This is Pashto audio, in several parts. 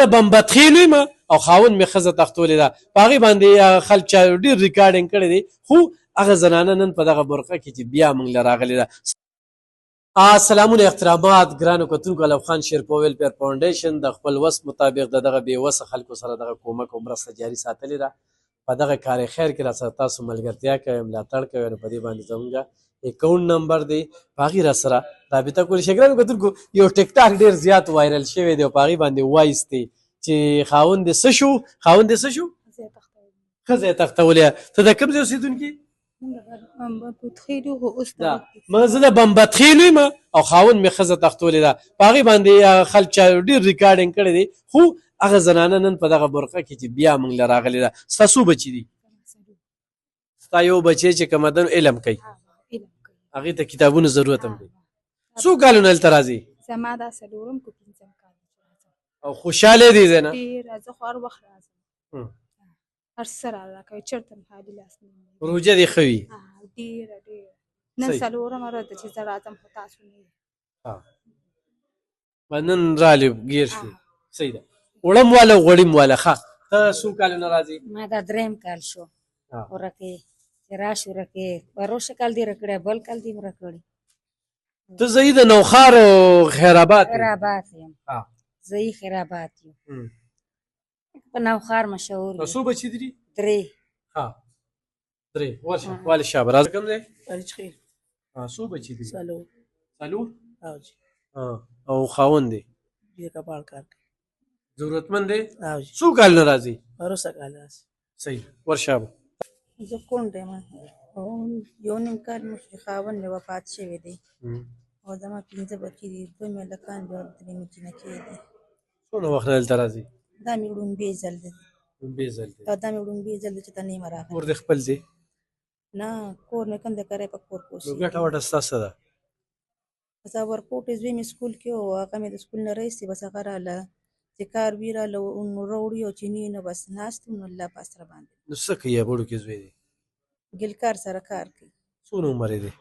د بمبتخیل یم او خاوند مې ښځه تختولې ده په هغې باندې خلک چا ډېر ریکارډینګ کړی دی خو هغه زنانه نن په دغه برخه کې چې بیا موږ له راغلې ده. سلامونه احترامات ګرانو کتونکو. علم خان شیرپو ویلفیر فاونډیشن د خپل وس مطابق د دغه بې وسه خلکو سره دغه کومک او مرسته جاري ساتلې ده. په دغه کار خیر کې راسره تاسو ملګرتیا کوئ ملاتړ کوئ نو په دې باندې زموږ اکاونټ نمبر دی په هغې راسره رابطه کولی شئ. ګرانو کتونکو یو ټیک ټاک ډېر زیات وایرل شوی دی او په هغې باندې وایس دی چې خاوند دې څه شو خاوند دې څه شو ښځه یې تختولې. ته د کوم ځای اوسېدونکي؟ زه د بمبتخیل یم او خاوند مې ښځه تختولې ده په هغې باندې خلک چا ډېر ریکارډینګ کړی دی خو هغه زنانه نن په دغه برخه کې چې بیا موږ له راغلې ده. ستا څو بچي دي؟ ستا یو بچی چې کومه ده علم کوي هغې ته کتابونو ضرورت هم دی. څو کالونه هلته راځي؟ زما دا څلورم که پنځم کال او خوشحاله دي ځای نه؟ ډېره زه خو هر وخت راځم هر څه راراکوي چېرته مې خالي لاس نه روژه دې ښه وي؟ ډېره ډېره نن څلورمه ورځ ده چې زه راځم خو تاسو نه یې نن رالې ګیر شوې. صحیح ده. وړم والا او غوړیم والا ښه ته څو کالونه راځې؟ ما دا دریم کال شو ورکې چې راشو ورکې پروشه کال دې راکړی بل کال دې م راکړی. ته زه د نوښار او خیرآباد خیرآباد یم زه خیرآباد یم په نوښار مشهور یم. څو بچي دي؟ درې. درې. ورشه والد شابه راځه. کوم ځای؟ اریچخیل. څو بچي دي؟ څلور. څلور؟ او جی او خاوند دی دې کپاړ کار کوي ضرورتمند دی؟ او جی. څو کالونه راځي؟ وروسته کال راځي. صحیح. ورشابه. زه کونډ یم او یو نیم کال مخکې خاوند مې وفات شوی دی او زما پنځه بچي دي دوه مې هلکان دي او درې مې جینکۍ دي. څومره وخت نه دلته راځي؟ دا مې وړومبی ځل دی وړومبی ځل دی او دا مې وړومبی ځل دی چې ته نه یم راغلی. کور دې خپل دی؟ نه کور مې کوم دی کرای په کور کې نو اوسېږي. ګټه وټه ستا څه ده؟ بس ورکوټ زوی مې سکول کې و هغه مې د سکول نه رایستې بس هغه راله چې کار وي راله نو راوړي او چې نه بس ناست نو الله په سره باندې. نو څه کوي بړو کې زوی دی؟ ګلکار سره کار کوي. څونه عمر یې دی؟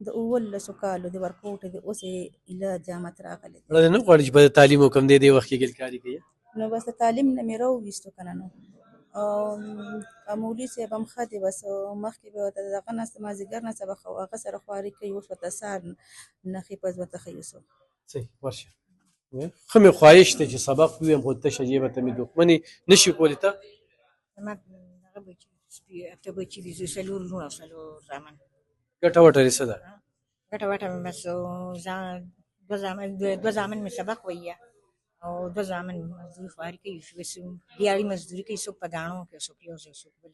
د 19 کالو د ورکوټ دی اوس یې اله جامعت راغلی دی. نه غواړي چې په تعلیم وکړم دې وخت کې ګلکاري کوي؟ نو بس د تعلیم نه مې راوویستو که نه نو مولوي صاحب هم ښه دی بس مخکې به ورته دغه ناسته مازدیګر ناسته به هغه سره خواري کوي اوس ورته سهار نښې پز ورته ښه یوسو. صحیح. ورشه ښه مې خواهش دی چې سبق ووایم خو تشه ژبه ته مې دښمني نه شي کولی. ته؟ زما دغه بچي اته بچي دي څلور لوڼه او څلور زامن. ګټه وټه یې څه ده؟ ګټه وټه مې بس دوه زامن مې سبق ویه او دوه زامن مزدوري خواري کوي بس دیاړي مزدوري کوي څوک په ګاڼو کې څوک یو ځای څوک بل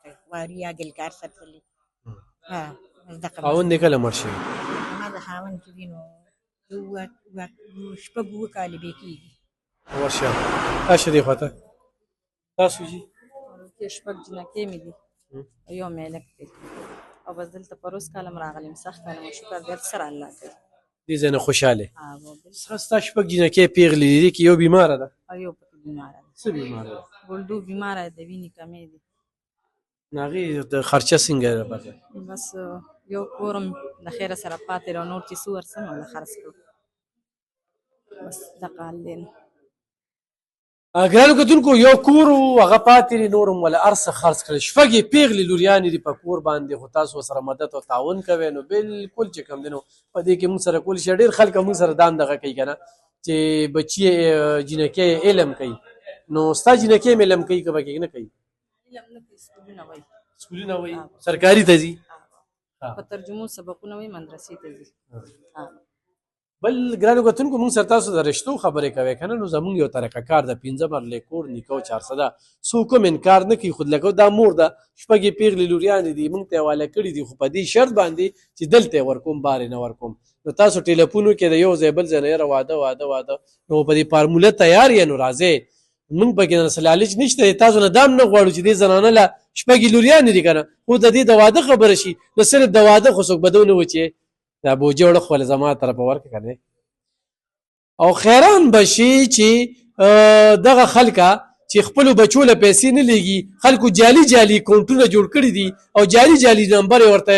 ځای خواري یا ګلکار سره تللي. خاوند دې کله مړ شوي؟ زما د خاوند چې دي نو شپږ اووه کالې به کېږي. ورشه راشه دې خواته. تاسو جي؟ شپږ جینکۍ مې دي او یو مې هلک دی او بس دلته په روز کالم راغلم سخت کالم شکر دی سره الله کوي دې ځای نه خوشحاله. ستا شپږ جینکۍ پېغلې دي کې یو بیماره ده او یو پکې بیماره ده. څه بیماره ده؟ ګلډو بیماره ده د وینې کمې دي. نو هغې د خرچه څنګه ده؟ بس یو کورم له خیره سره پاتې او نور چې څه ورسم هغه خرڅ کړو بس دغه حال دی. ګرانو کتونکو یو کور و هغه پاتې دی نور هم ولا هر څه خرڅ کړل. شپږ یې پېغلې لوریانې دي په کور باندې خو تاسو ورسره مدد او تعاون کوئ نو بلکل چې کوم دی نو په دې کې موږ سره کولی شي. ډېر خلک موږ سره دا هم دغه کوي که نه چې بچي جینکۍ علم کوي نو ستا جینکۍ هم علم کوي که پکې نه کوي؟ علم نه کوي سکولونه وایي. سکولونه وایي؟ سرکاري ته ځي؟ په ترجمو سبقونه وایي مدرسې ته ځي. بل ګرانو کتونکو موږ سره تاسو د رشتو خبرې کوئ که نه نو زموږ یو طریقه کار د 15 مرلې کور نیکه او 400 څوک هم انکار نه کوي. خود لکه دا مور ده شپږ یې پېغلې لوریانې دي موږ ته یې حواله کړي دي خو په دې شرط باندې چې دلته یې ورکوم بار یې نه ورکوم. نو تاسو ټلیفونو کې د یو ځای بل ځای نه یاره واده واده واده نو په دې فارموله تیار یې نو راځئ موږ پکې نه لالچ نشته. تاسو نه دام نه غواړو چې دې زنانه له شپږ یې لوریانې دي که نه خو د دې د واده خبره شي نو صرف د واده خو څوک بدو نه و چې دا بوجه وړه خپله زما طرفه ورکړه که نه او خیران بشي چې دغه خلکه چې خپلو بچو له پیسې نه لیږي خلکو جالي جالي اکاونټونه جوړ کړي دي او جالي جالي نمبر یې ورته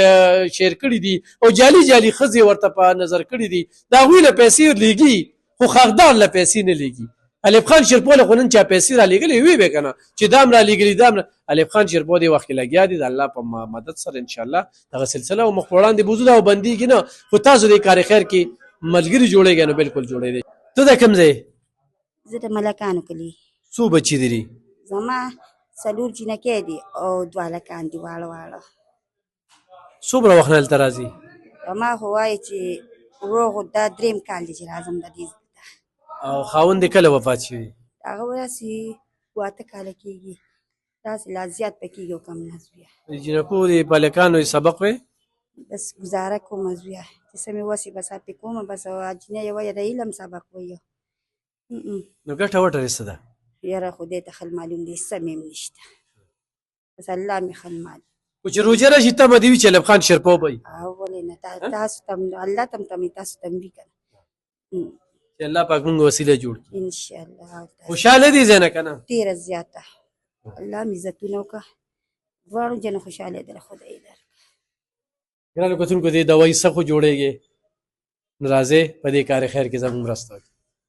شیر کړي دي او جالي جالي ښځې ورته په نظر کړي دي د هغوی له پیسې لیږي خو حقدار له پیسې نه لیږي. الف خان شیرپو له خو نن چا پیسې را لېږلې وي به که نه چې دام را لېږلي دام الف خان شیرپو دې وخت کې لګیا دي د الله په مدد سره انشاءالله دغه سلسله او مخ په وړاندې بوځو دا او بندېږي نه خو تاسو د کار خیر کې ملګري جوړېږئ نو بالکل جوړېږئ ته د کوم ځای زه د ملکانو کلي څو بچي دي زما څلور جینکې دي او دوه هلکان دي واړه واړه څومره وخت نه هلته راځي زما خو وایي چې روغ دا درېیم کال دی چې راځم د دې او خاوند دې کله وفات شوي هغه داسې اووه اته کاله کېږي داسې لا زیات به کېږي او کم نه زویه د جینکو د بالکانو سبق وی بس ګزاره کومه زویه چې څه مې وسې بس پې کومه بس اجنه یې وایه د علم سبق وایه نو ګټه وټه رسه ده یاره خدای ته خل معلوم دی څه مې هم نشته بس الله مې خل معلوم خو چې روژه راشي تمه دې وي چې الف خان شیرپو به وي او ولې نه تاسو ته الله ته هم تمې تاسو ته هم وي که نه چې الله پاک موږ وسیله جوړ کړي انشاءالله خوشحاله دي ځای نه که نه ډېره زیاته الله مې عزتونه وکړه دواړو جنو خوشحالېدله خدای یې درکړه ګرانو کتونکو دې دوایي څه خو جوړېږي نو راځئ په دې کار خیر کې زموږ مرسته وکړئ